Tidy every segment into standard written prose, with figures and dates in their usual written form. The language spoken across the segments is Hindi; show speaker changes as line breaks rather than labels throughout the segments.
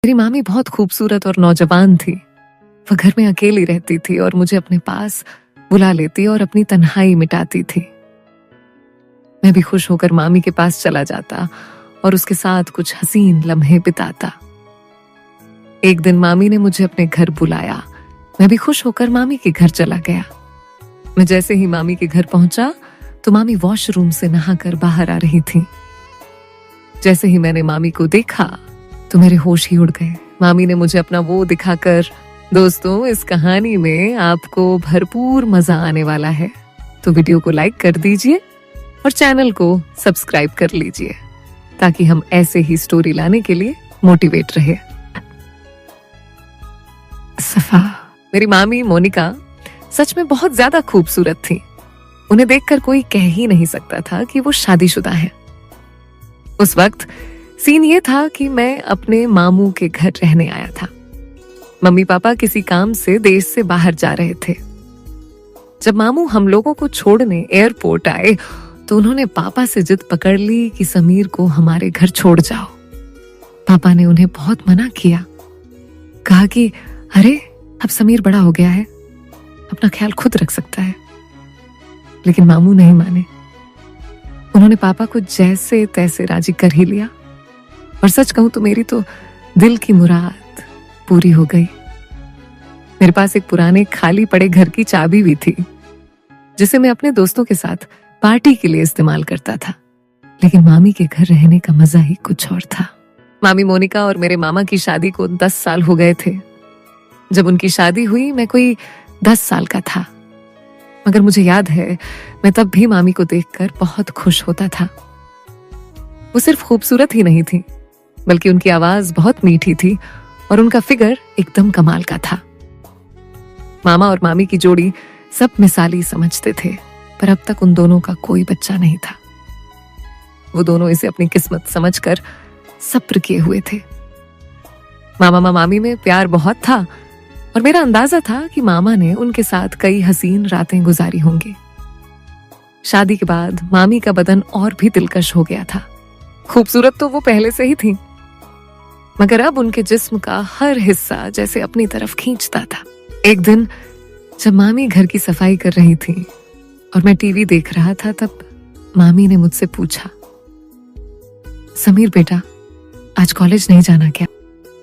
मेरी मामी बहुत खूबसूरत और नौजवान थी। वह घर में अकेली रहती थी और मुझे अपने पास बुला लेती और अपनी तन्हाई मिटाती थी। मैं भी खुश होकर मामी के पास चला जाता और उसके साथ कुछ हसीन लम्हे बिताता। एक दिन मामी ने मुझे अपने घर बुलाया। मैं भी खुश होकर मामी के घर चला गया। मैं जैसे ही मामी के घर पहुंचा तो मामी वॉशरूम से नहाकर बाहर आ रही थी। जैसे ही मैंने मामी को देखा तो मेरे होश ही उड़ गए। मामी ने मुझे अपना वो दिखाकर, दोस्तों इस कहानी में आपको भरपूर मजा आने वाला है, तो वीडियो को लाइक कर दीजिए और चैनल को सब्सक्राइब कर लीजिए ताकि हम ऐसे ही स्टोरी लाने के लिए मोटिवेट रहे। सफा, मेरी मामी मोनिका सच में बहुत ज्यादा खूबसूरत थी। उन्हें देखकर कोई कह ही नहीं सकता था कि वो शादीशुदा है। उस वक्त सीन ये था कि मैं अपने मामू के घर रहने आया था। मम्मी पापा किसी काम से देश से बाहर जा रहे थे। जब मामू हम लोगों को छोड़ने एयरपोर्ट आए तो उन्होंने पापा से जिद पकड़ ली कि समीर को हमारे घर छोड़ जाओ। पापा ने उन्हें बहुत मना किया, कहा कि अरे अब समीर बड़ा हो गया है, अपना ख्याल खुद रख सकता है। लेकिन मामू नहीं माने। उन्होंने पापा को जैसे तैसे राजी कर ही लिया और सच कहूं तो मेरी तो दिल की मुराद पूरी हो गई। मेरे पास एक पुराने खाली पड़े घर की चाबी भी थी जिसे मैं अपने दोस्तों के साथ पार्टी के लिए इस्तेमाल करता था। लेकिन मामी के घर रहने का मजा ही कुछ और था। मामी मोनिका और मेरे मामा की शादी को 10 साल हो गए थे। जब उनकी शादी हुई मैं कोई 10 साल का था, मगर मुझे याद है मैं तब भी मामी को देखकर बहुत खुश होता था। वो सिर्फ खूबसूरत ही नहीं थी बल्कि उनकी आवाज बहुत मीठी थी और उनका फिगर एकदम कमाल का था। मामा और मामी की जोड़ी सब मिसाली समझते थे, पर अब तक उन दोनों का कोई बच्चा नहीं था। वो दोनों इसे अपनी किस्मत समझकर सब्र किए हुए थे। मामा मामी में प्यार बहुत था और मेरा अंदाजा था कि मामा ने उनके साथ कई हसीन रातें गुजारी होंगी। शादी के बाद मामी का बदन और भी दिलकश हो गया था। खूबसूरत तो वो पहले से ही थी, मगर अब उनके जिस्म का हर हिस्सा जैसे अपनी तरफ खींचता था। एक दिन जब मामी घर की सफाई कर रही थी और मैं टीवी देख रहा था, तब मामी ने मुझसे पूछा, समीर बेटा आज कॉलेज नहीं जाना क्या?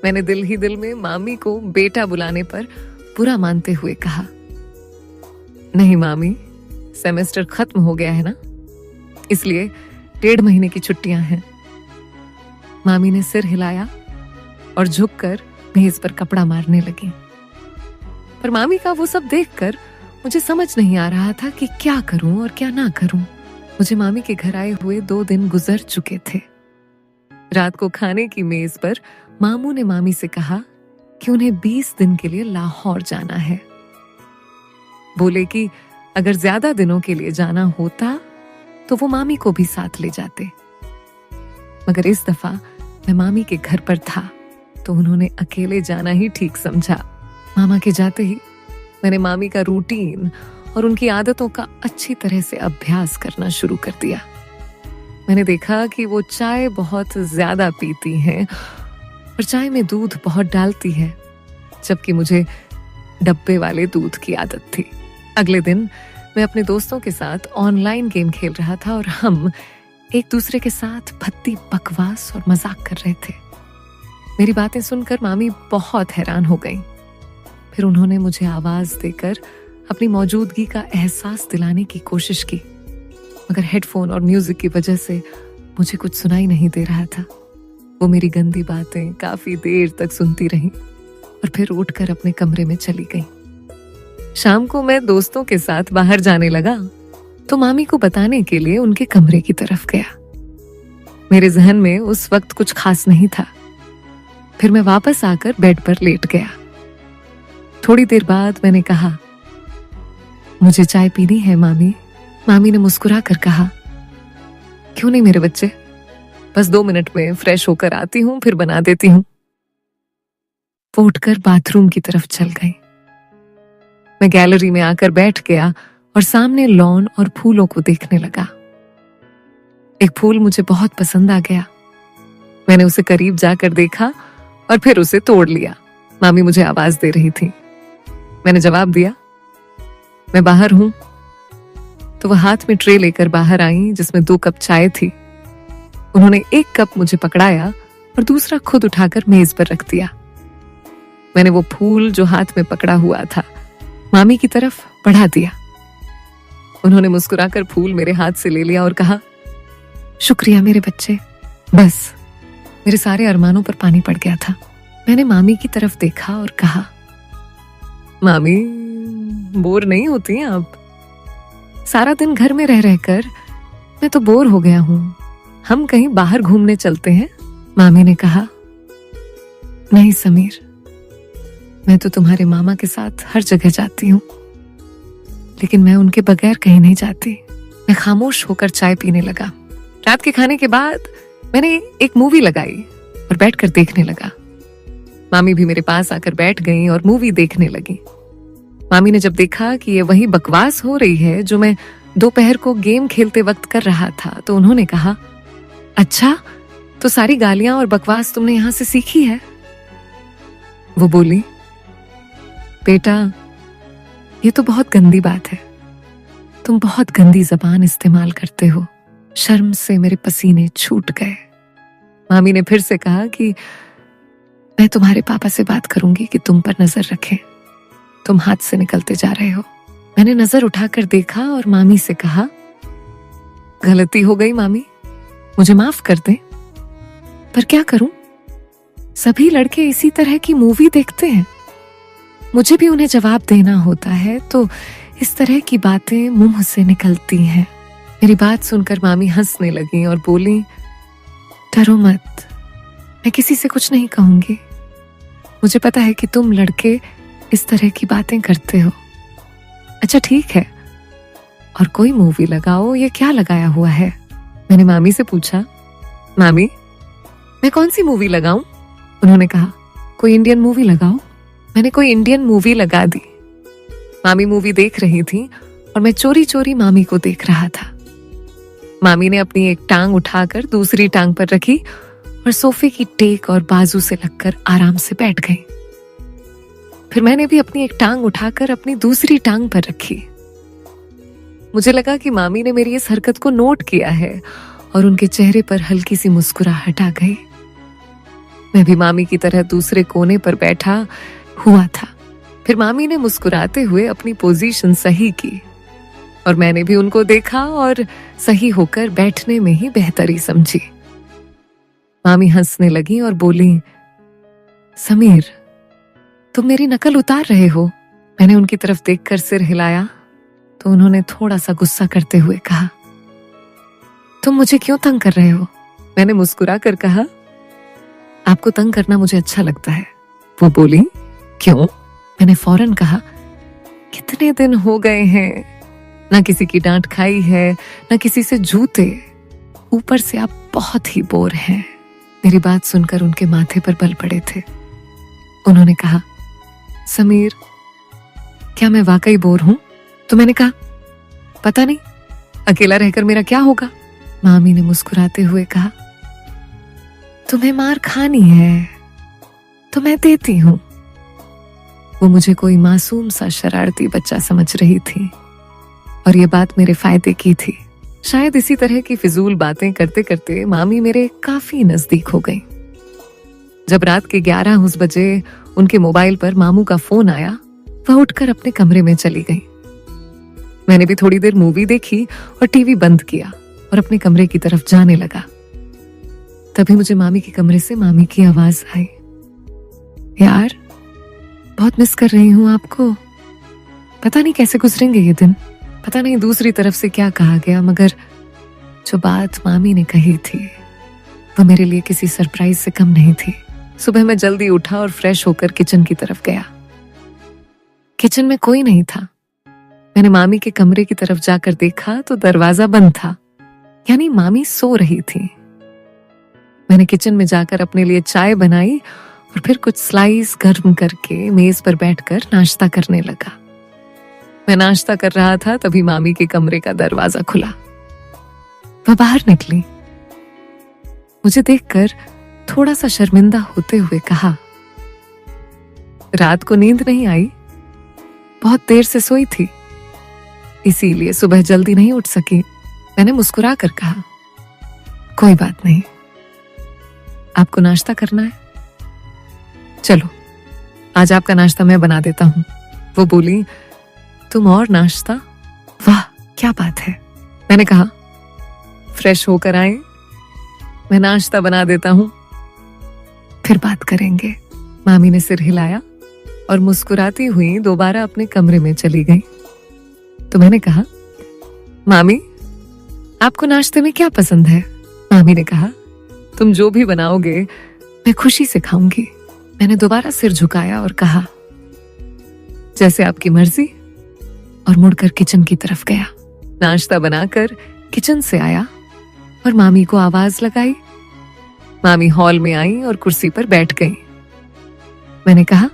मैंने दिल ही दिल में मामी को बेटा बुलाने पर बुरा मानते हुए कहा, नहीं मामी, सेमेस्टर खत्म हो गया है ना, इसलिए 1.5 महीने की छुट्टियां हैं। मामी ने सिर हिलाया और झुककर मेज पर कपड़ा मारने लगी। पर मामी का वो सब देखकर मुझे समझ नहीं आ रहा था कि क्या करूं और क्या ना करूं। मुझे मामी के घर आए हुए 2 दिन गुजर चुके थे। रात को खाने की मेज पर मामू ने मामी से कहा कि उन्हें 20 दिन के लिए लाहौर जाना है। बोले कि अगर ज्यादा दिनों के लिए जाना होता तो वो मामी को भी साथ ले जाते, मगर इस दफा मैं मामी के घर पर था तो उन्होंने अकेले जाना ही ठीक समझा। मामा के जाते ही मैंने मामी का रूटीन और उनकी आदतों का अच्छी तरह से अभ्यास करना शुरू कर दिया। मैंने देखा कि वो चाय बहुत ज्यादा पीती हैं और चाय में दूध बहुत डालती है, जबकि मुझे डब्बे वाले दूध की आदत थी। अगले दिन मैं अपने दोस्तों के साथ ऑनलाइन गेम खेल रहा था और हम एक दूसरे के साथ भद्दी बकवास और मजाक कर रहे थे। मेरी बातें सुनकर मामी बहुत हैरान हो गईं। फिर उन्होंने मुझे आवाज देकर अपनी मौजूदगी का एहसास दिलाने की कोशिश की, मगर हेडफोन और म्यूजिक की वजह से मुझे कुछ सुनाई नहीं दे रहा था। वो मेरी गंदी बातें काफी देर तक सुनती रहीं और फिर उठकर अपने कमरे में चली गई। शाम को मैं दोस्तों के साथ बाहर जाने लगा तो मामी को बताने के लिए उनके कमरे की तरफ गया। मेरे जहन में उस वक्त कुछ खास नहीं था। फिर मैं वापस आकर बेड पर लेट गया। थोड़ी देर बाद मैंने कहा, मुझे चाय पीनी है मामी। मामी ने मुस्कुरा कर कहा, क्यों नहीं मेरे बच्चे, बस 2 मिनट में फ्रेश होकर आती हूँ, फिर बना देती हूँ। वो उठकर बाथरूम की तरफ चल गई। मैं गैलरी में आकर बैठ गया और सामने लॉन और फूलों को देखने लगा। एक फूल मुझे बहुत पसंद आ गया। मैंने उसे करीब जाकर देखा और फिर उसे तोड़ लिया। मामी मुझे आवाज दे रही थी। मैंने जवाब दिया, मैं बाहर हूं। तो वह हाथ में ट्रे लेकर बाहर आई जिसमें 2 कप चाय थी। उन्होंने एक कप मुझे पकड़ाया और दूसरा खुद उठाकर मेज पर रख दिया। मैंने वो फूल जो हाथ में पकड़ा हुआ था मामी की तरफ बढ़ा दिया। उन्होंने मुस्कुराकर फूल मेरे हाथ से ले लिया और कहा, शुक्रिया मेरे बच्चे। बस मेरे सारे अरमानों पर पानी पड़ गया था। मैंने मामी की तरफ देखा और कहा, मामी बोर नहीं होती हैं आप? सारा दिन घर में रह रहकर मैं तो बोर हो गया हूं। हम कहीं बाहर घूमने चलते हैं। मामी ने कहा, नहीं समीर, मैं तो तुम्हारे मामा के साथ हर जगह जाती हूँ, लेकिन मैं उनके बगैर कहीं नहीं जाती। मैं खामोश होकर चाय पीने लगा। रात के खाने के बाद मैंने एक मूवी लगाई और बैठकर देखने लगा। मामी भी मेरे पास आकर बैठ गई और मूवी देखने लगी। मामी ने जब देखा कि ये वही बकवास हो रही है जो मैं दोपहर को गेम खेलते वक्त कर रहा था, तो उन्होंने कहा, अच्छा, तो सारी गालियां और बकवास तुमने यहां से सीखी है? वो बोली, बेटा, ये तो बहुत गंदी बात है। तुम बहुत गंदी जबान इस्तेमाल करते हो। शर्म से मेरे पसीने छूट गए। मामी ने फिर से कहा कि मैं तुम्हारे पापा से बात करूंगी कि तुम पर नजर रखें। तुम हाथ से निकलते जा रहे हो। मैंने नजर उठाकर देखा और मामी से कहा, गलती हो गई मामी, मुझे माफ कर दे। पर क्या करूं? सभी लड़के इसी तरह की मूवी देखते हैं। मुझे भी उन्हें जवाब देना होता है, तो इस तरह की बातें मुंह से निकलती हैं। मेरी बात सुनकर मामी हंसने लगी और बोली, डरो मत, मैं किसी से कुछ नहीं कहूंगी। मुझे पता है कि तुम लड़के इस तरह की बातें करते हो। अच्छा ठीक है, और कोई मूवी लगाओ। ये क्या लगाया हुआ है? मैंने मामी से पूछा। मामी, मैं कौन सी मूवी लगाऊं? उन्होंने कहा, कोई इंडियन मूवी लगाओ। मैंने कोई इंडियन मूवी लगा दी। मामी मूवी देख रही थी और मैं चोरी चोरी मामी को देख रहा था। मामी ने अपनी एक टांग उठाकर दूसरी टांग पर रखी और सोफे की टेक और बाजू से लगकर आराम से बैठ गई। फिर मैंने भी अपनी एक टांग उठाकर अपनी दूसरी टांग पर रखी। मुझे लगा कि मामी ने मेरी इस हरकत को नोट किया है और उनके चेहरे पर हल्की सी मुस्कुराहट आ गई। मैं भी मामी की तरह दूसरे कोने पर बैठा हुआ था। फिर मामी ने मुस्कुराते हुए अपनी पोजीशन सही की और मैंने भी उनको देखा और सही होकर बैठने में ही बेहतरी समझी। मामी हंसने लगी और बोली, समीर, तुम मेरी नकल उतार रहे हो? मैंने उनकी तरफ देखकर सिर हिलाया तो उन्होंने थोड़ा सा गुस्सा करते हुए कहा, तुम मुझे क्यों तंग कर रहे हो? मैंने मुस्कुरा कर कहा, आपको तंग करना मुझे अच्छा लगता है। वो बोली, क्यों? मैंने फौरन कहा, कितने दिन हो गए हैं, ना किसी की डांट खाई है, ना किसी से जूते, ऊपर से आप बहुत ही बोर हैं। मेरी बात सुनकर उनके माथे पर बल पड़े थे। उन्होंने कहा, समीर, क्या मैं वाकई बोर हूं? तो मैंने कहा, पता नहीं, अकेला रहकर मेरा क्या होगा? मामी ने मुस्कुराते हुए कहा, तुम्हें मार खानी है तो मैं देती हूं। वो मुझे कोई मासूम सा शरारती बच्चा समझ रही थी और ये बात मेरे फायदे की थी। शायद इसी तरह की फिजूल बातें करते करते मामी मेरे काफी नजदीक हो गई। जब रात के 11 बजे उनके मोबाइल पर मामू का फोन आया, वह उठकर अपने कमरे में चली गई। मैंने भी थोड़ी देर मूवी देखी और टीवी बंद किया और अपने कमरे की तरफ जाने लगा। तभी मुझे मामी के कमरे से मामी की आवाज आई, यार, बहुत मिस कर रही हूं आपको। पता नहीं कैसे गुजरेंगे ये दिन, पता नहीं दूसरी तरफ से क्या कहा गया, मगर जो बात मामी ने कही थी वो मेरे लिए किसी सरप्राइज से कम नहीं थी। सुबह मैं जल्दी उठा और फ्रेश होकर किचन की तरफ गया। किचन में कोई नहीं था। मैंने मामी के कमरे की तरफ जाकर देखा तो दरवाजा बंद था, यानी मामी सो रही थी। मैंने किचन में जाकर अपने लिए चाय बनाई और फिर कुछ स्लाइस गर्म करके मेज पर बैठकर नाश्ता करने लगा। मैं नाश्ता कर रहा था तभी मामी के कमरे का दरवाजा खुला। वह बाहर निकली। मुझे देखकर थोड़ा सा शर्मिंदा होते हुए कहा, रात को नींद नहीं आई, बहुत देर से सोई थी, इसीलिए सुबह जल्दी नहीं उठ सकी। मैंने मुस्कुरा कर कहा, कोई बात नहीं, आपको नाश्ता करना है? चलो आज आपका नाश्ता मैं बना देता हूं। वो बोली, तुम और नाश्ता? वाह क्या बात है। मैंने कहा, फ्रेश होकर आए, मैं नाश्ता बना देता हूं, फिर बात करेंगे। मामी ने सिर हिलाया और मुस्कुराती हुई दोबारा अपने कमरे में चली गई। तो मैंने कहा, मामी आपको नाश्ते में क्या पसंद है? मामी ने कहा, तुम जो भी बनाओगे मैं खुशी से खाऊंगी। मैंने दोबारा सिर झुकाया और कहा, जैसे आपकी मर्जी, और मुड़कर किचन की तरफ गया। नाश्ता बनाकर किचन से आया और मामी को आवाज लगाई। मामी हॉल में आई और कुर्सी पर बैठ गई। मैंने कहा,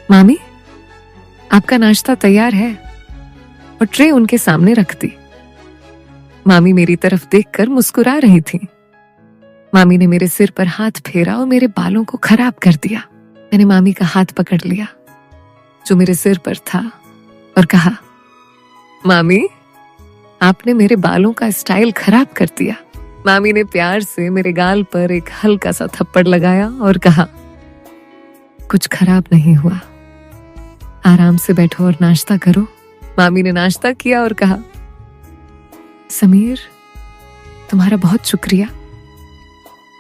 मामी आपका नाश्ता तैयार है, और ट्रे उनके सामने रख दी। मामी मेरी तरफ देखकर मुस्कुरा रही थी। मामी ने मेरे सिर पर हाथ फेरा और मेरे बालों को खराब कर दिया। मैंने मामी का हाथ पकड़ लिया जो मेरे सिर पर था और कहा, मामी आपने मेरे बालों का स्टाइल खराब कर दिया। मामी ने प्यार से मेरे गाल पर एक हल्का सा थप्पड़ लगाया और कहा, कुछ खराब नहीं हुआ, आराम से बैठो और नाश्ता करो। मामी ने नाश्ता किया और कहा, समीर तुम्हारा बहुत शुक्रिया,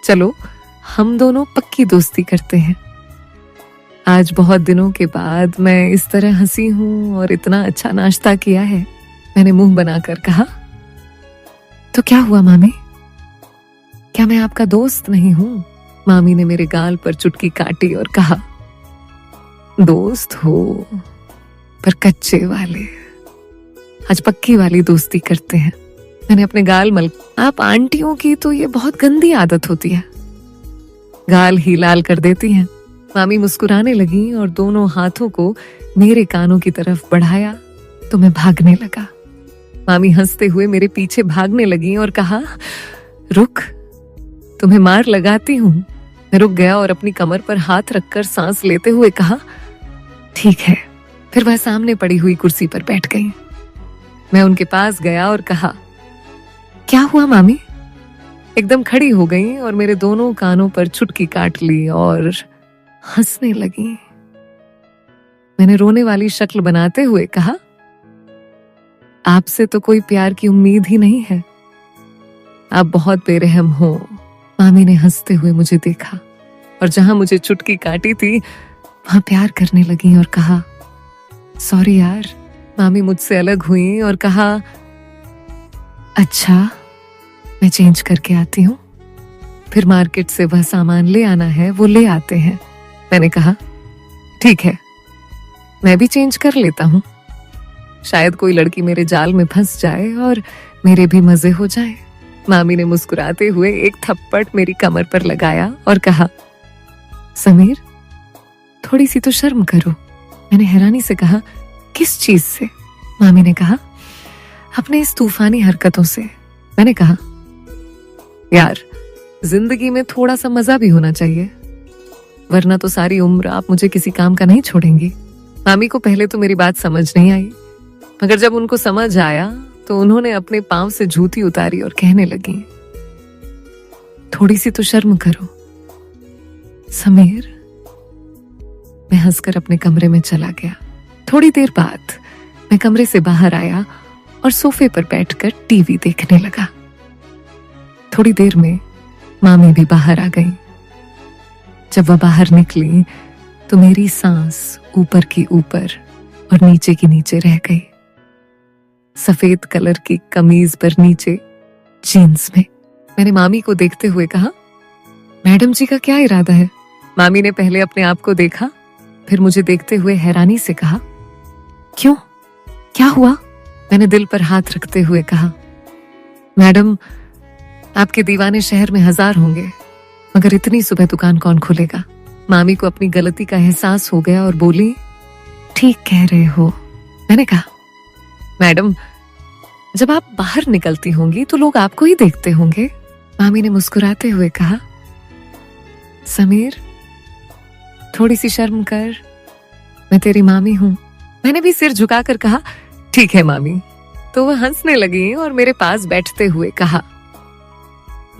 चलो हम दोनों पक्की दोस्ती करते हैं। आज बहुत दिनों के बाद मैं इस तरह हंसी हूं और इतना अच्छा नाश्ता किया है। मैंने मुंह बनाकर कहा, तो क्या हुआ मामी, क्या मैं आपका दोस्त नहीं हूं? मामी ने मेरे गाल पर चुटकी काटी और कहा, दोस्त हो पर कच्चे वाले, आज पक्की वाली दोस्ती करते हैं। मैंने अपने गाल मल, आप आंटियों की तो ये बहुत गंदी आदत होती है, गाल ही लाल कर देती हैं। मामी मुस्कुराने लगी और दोनों हाथों को मेरे कानों की तरफ बढ़ाया तो मैं भागने लगा। मामी हंसते हुए मेरे पीछे भागने लगी और कहा, रुक, तुम्हें मार लगाती हूं। मैं रुक गया और अपनी कमर पर हाथ रखकर सांस लेते हुए कहा, ठीक है। फिर वह सामने पड़ी हुई कुर्सी पर बैठ गई। मैं उनके पास गया और कहा, क्या हुआ मामी? एकदम खड़ी हो गई और मेरे दोनों कानों पर चुटकी काट ली और हंसने लगी। मैंने रोने वाली शक्ल बनाते हुए कहा, आपसे तो कोई प्यार की उम्मीद ही नहीं है, आप बहुत बेरहम हो। मामी ने हंसते हुए मुझे देखा और जहां मुझे चुटकी काटी थी वहां प्यार करने लगी और कहा, सॉरी यार। मामी मुझसे अलग हुई और कहा, अच्छा मैं चेंज करके आती हूँ, फिर मार्केट से वह सामान ले आना है वो ले आते हैं। मैंने कहा, ठीक है, मैं भी चेंज कर लेता हूँ, शायद कोई लड़की मेरे जाल में फंस जाए और मेरे भी मजे हो जाए। मामी ने मुस्कुराते हुए एक थप्पड़ मेरी कमर पर लगाया और कहा, समीर थोड़ी सी तो शर्म करो। मैंने हैरानी से कहा, किस चीज से? मामी ने कहा, अपने इस तूफानी हरकतों से। मैंने कहा, यार जिंदगी में थोड़ा सा मजा भी होना चाहिए, वरना तो सारी उम्र आप मुझे किसी काम का नहीं छोड़ेंगी। मामी को पहले तो मेरी बात समझ नहीं आई, मगर जब उनको समझ आया तो उन्होंने अपने पांव से जूती उतारी और कहने लगी, थोड़ी सी तो शर्म करो समीर। मैं हंसकर अपने कमरे में चला गया। थोड़ी देर बाद मैं कमरे से बाहर आया और सोफे पर बैठकर टीवी देखने लगा। थोड़ी देर में मामी भी बाहर आ गई। जब वह बाहर निकली तो मेरी सांस ऊपर की ऊपर और नीचे की नीचे रह गई। सफेद कलर की कमीज पर नीचे जीन्स में। मैंने मामी को देखते हुए कहा, मैडम जी का क्या इरादा है? मामी ने पहले अपने आप को देखा, फिर मुझे देखते हुए हैरानी से कहा, क्यों, क्या हुआ? मैंने दिल पर हाथ रखते हुए कहा, मैडम आपके दीवाने शहर में 1000 होंगे, मगर इतनी सुबह दुकान कौन खोलेगा? मामी को अपनी गलती का एहसास हो गया और बोली, ठीक कह रहे हो। मैंने कहा, मैडम जब आप बाहर निकलती होंगी तो लोग आपको ही देखते होंगे। मामी ने मुस्कुराते हुए कहा, समीर, थोड़ी सी शर्म कर, मैं तेरी मामी हूं। मैंने भी सिर झुकाकर कहा, ठीक है मामी। तो वह हंसने लगी और मेरे पास बैठते हुए कहा,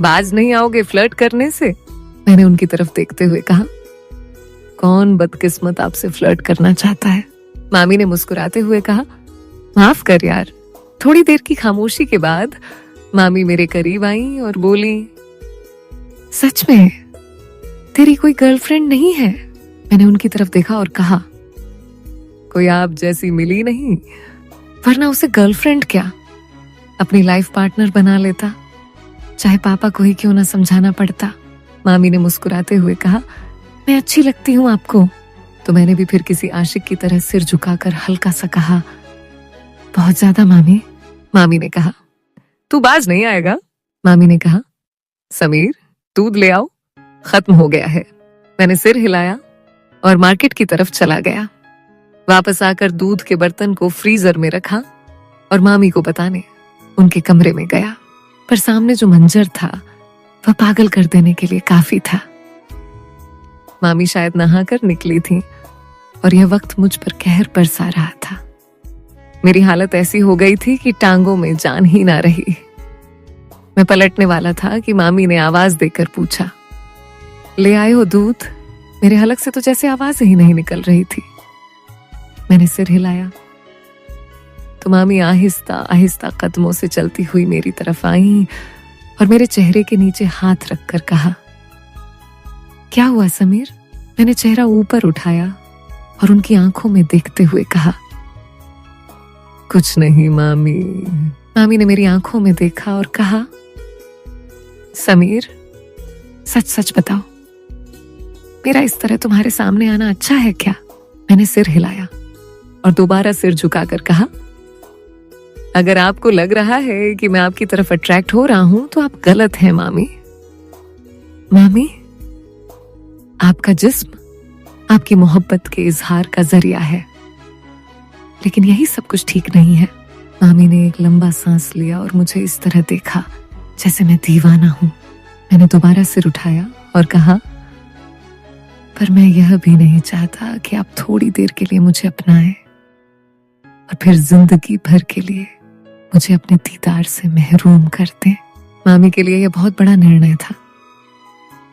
बाज नहीं आओगे फ्लर्ट करने से? मैंने उनकी तरफ देखते हुए कहा, कौन बदकिस्मत आपसे फ्लर्ट करना चाहता है? मामी ने मुस्कुराते हुए कहा, माफ कर यार। थोड़ी देर की खामोशी के बाद मामी मेरे करीब आई और बोली, सच में तेरी कोई गर्लफ्रेंड नहीं है? मैंने उनकी तरफ देखा और कहा, कोई आप जैसी मिली नहीं, वरना उसे गर्लफ्रेंड क्या, अपनी लाइफ पार्टनर बना लेता, चाहे पापा को ही क्यों ना समझाना पड़ता। मामी ने मुस्कुराते हुए कहा, मैं अच्छी लगती हूँ आपको? तो मैंने भी फिर किसी आशिक की तरह सिर झुकाकर हल्का सा कहा, बहुत ज्यादा मामी। मामी ने कहा, तू बाज नहीं आएगा? मामी ने कहा, समीर दूध ले आओ, खत्म हो गया है। मैंने सिर हिलाया और मार्केट की तरफ चला गया। वापस आकर दूध के बर्तन को फ्रीजर में रखा और मामी को बताने उनके कमरे में गया। पर सामने जो मंजर था वह पागल कर देने के लिए काफी था। मामी शायद नहाकर निकली थी और यह वक्त मुझ पर कहर बरसा रहा था। मेरी हालत ऐसी हो गई थी कि टांगों में जान ही ना रही। मैं पलटने वाला था कि मामी ने आवाज देकर पूछा, ले आए हो दूध? मेरे हलक से तो जैसे आवाज ही नहीं निकल रही थी। मैंने सिर हिलाया तो मामी आहिस्ता आहिस्ता कदमों से चलती हुई मेरी तरफ आई और मेरे चेहरे के नीचे हाथ रखकर कहा, क्या हुआ समीर? मैंने चेहरा ऊपर उठाया और उनकी आंखों में देखते हुए कहा, कुछ नहीं मामी। मामी ने मेरी आंखों में देखा और कहा, समीर सच सच बताओ, मेरा इस तरह तुम्हारे सामने आना अच्छा है क्या? मैंने सिर हिलाया और दोबारा सिर झुकाकर कहा, अगर आपको लग रहा है कि मैं आपकी तरफ अट्रैक्ट हो रहा हूं तो आप गलत हैं मामी। मामी, आपका जिस्म आपकी मोहब्बत के इजहार का जरिया है, लेकिन यही सब कुछ ठीक नहीं है। मामी ने एक लंबा सांस लिया और मुझे इस तरह देखा जैसे मैं दीवाना हूं। मैंने दोबारा सिर उठाया और कहा, पर मैं यह भी नहीं चाहता कि आप थोड़ी देर के लिए मुझे अपनाएं और फिर जिंदगी भर के लिए मुझे अपने दीदार से महरूम कर दें। मामी के लिए यह बहुत बड़ा निर्णय था।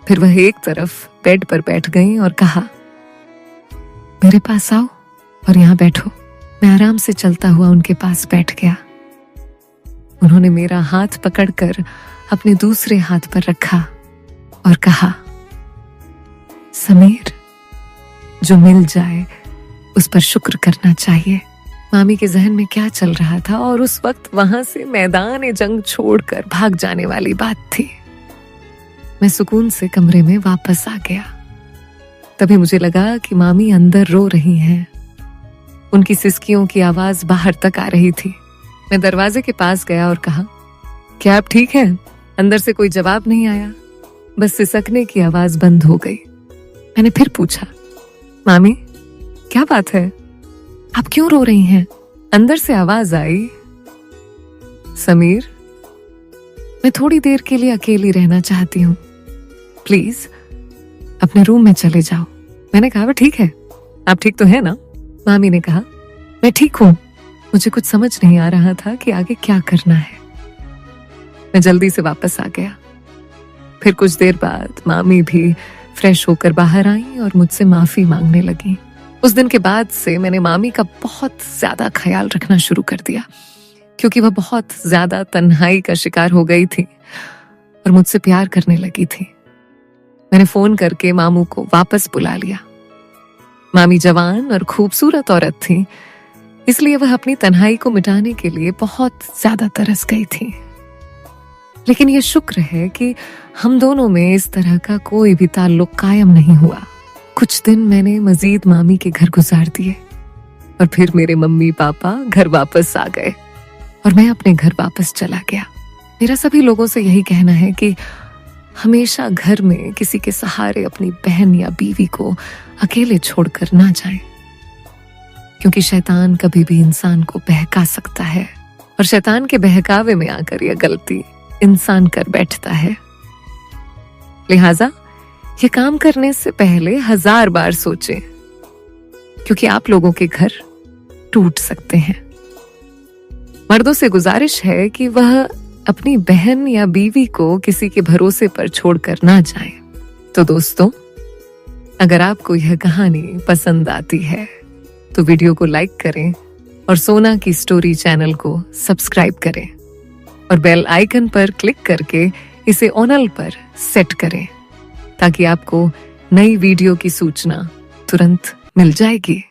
फिर वह एक तरफ बेड पर बैठ गई और कहा, मेरे पास आओ और यहाँ बैठो। मैं आराम से चलता हुआ उनके पास बैठ गया। उन्होंने मेरा हाथ पकड़कर अपने दूसरे हाथ पर रखा और कहा, समीर, जो मिल जाए उस पर शुक्र करना चाहिए। मामी के जहन में क्या चल रहा था और उस वक्त वहां से मैदान जंग छोड़कर भाग जाने वाली बात थी। मैं सुकून से कमरे में वापस आ गया। तभी मुझे लगा कि मामी अंदर रो रही हैं। उनकी सिसकियों की आवाज बाहर तक आ रही थी। मैं दरवाजे के पास गया और कहा, क्या आप ठीक हैं? अंदर से कोई जवाब नहीं आया, बस सिसकने की आवाज बंद हो गई। मैंने फिर पूछा, मामी क्या बात है, आप क्यों रो रही हैं? अंदर से आवाज आई, समीर, मैं थोड़ी देर के लिए अकेली रहना चाहती हूँ, प्लीज अपने रूम में चले जाओ। मैंने कहा, ठीक है, आप ठीक तो है ना? मामी ने कहा, मैं ठीक हूँ। मुझे कुछ समझ नहीं आ रहा था कि आगे क्या करना है। मैं जल्दी से वापस आ गया। फिर कुछ देर बाद मामी भी फ्रेश होकर बाहर आई और मुझसे माफी मांगने लगी। उस दिन के बाद से मैंने मामी का बहुत ज्यादा ख्याल रखना शुरू कर दिया, क्योंकि वह बहुत ज्यादा तन्हाई का शिकार हो गई थी और मुझसे प्यार करने लगी थी। मैंने फोन करके मामू को वापस बुला लिया। मामी जवान और खूबसूरत औरत थी, इसलिए वह अपनी तन्हाई को मिटाने के लिए बहुत ज्यादा तरस गई थी। लेकिन यह शुक्र है कि हम दोनों में इस तरह का कोई भी ताल्लुक कायम नहीं हुआ। कुछ दिन मैंने मजीद मामी के घर गुजार दिए और फिर मेरे मम्मी पापा घर वापस आ गए और मैं अपने घर वापस चला गया। मेरा सभी लोगों से यही कहना है कि हमेशा घर में किसी के सहारे अपनी बहन या बीवी को अकेले छोड़कर ना जाएं, क्योंकि शैतान कभी भी इंसान को बहका सकता है और शैतान के बहकावे में आकर यह गलती इंसान कर बैठता है। लिहाजा ये काम करने से पहले 1000 बार सोचें, क्योंकि आप लोगों के घर टूट सकते हैं। मर्दों से गुजारिश है कि वह अपनी बहन या बीवी को किसी के भरोसे पर छोड़कर ना जाए। तो दोस्तों, अगर आपको यह कहानी पसंद आती है तो वीडियो को लाइक करें और सोना की स्टोरी चैनल को सब्सक्राइब करें और बेल आइकन पर क्लिक करके इसे ऑल पर सेट करें, ताकि आपको नई वीडियो की सूचना तुरंत मिल जाएगी।